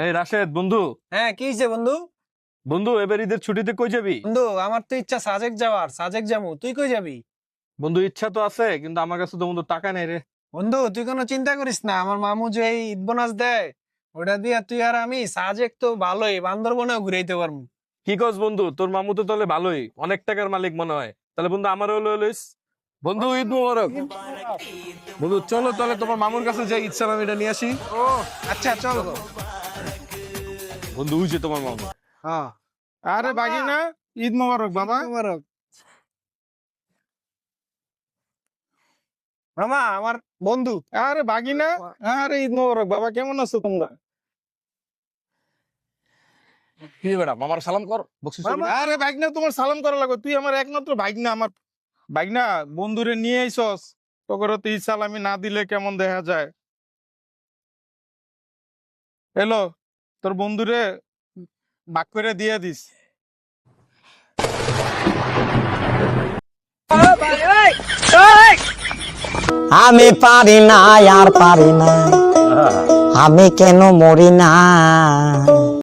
এই রাশেদ বন্ধু। হ্যাঁ, কি হইছে বন্ধু? বন্ধু এবার ঈদের ছুটিতে কই যাবি? বন্ধু, আমার তো ইচ্ছা সাজেক যাওয়ার, সাজেক যাবো। তুই কই যাবি? বন্ধু ইচ্ছা তো আছে, কিন্তু আমার কাছে তো বন্ধু টাকা নেই রে। বন্ধু, তুই কোনো চিন্তা করিস না, আমার মামু যে এই ঈদ বোনাস দেয়, ওটা দিয়ে তুই আর আমি সাজেক তো ভালোই বান্দরবনেও ঘুরাইতে পারবো। কি কস বন্ধু, তোর মামু তো তাহলে ভালোই অনেক টাকার মালিক মনে হয়। তাহলে বন্ধু আমারও লইস। বন্ধু ঈদ মোবারক। বন্ধু চলো তাহলে তোমার মামুর কাছে যাই, ইচ্ছা আমি এটা নিয়ে আসি। ও আচ্ছা, চল। বন্ধু ওই যে তোমার মামু। হ্যাঁ, আরে বাগিনা, ঈদ মোবারক বাবা। মোবারক। মামা আমার বন্ধু। আরে বাগিনা, আরে ঈদ মোবারক বাবা, কেমন আছো তোমরা? কি বেটা মামার সালাম কর, বকশিস মামা। আরে বাগিনা, তোমার সালাম করা লাগো, তুই আমার একমাত্র ভাগনা। আমার ভাগনা বন্ধুরে নিয়ে আইসস, তোকে তো ঈদ সালামি না দিলে কেমন দেখা যায়। এলো তোর বন্ধুরে ভাগ করে দিয়ে দিস। আমি পারি না, আর পারি না, আমি কেন মরি না।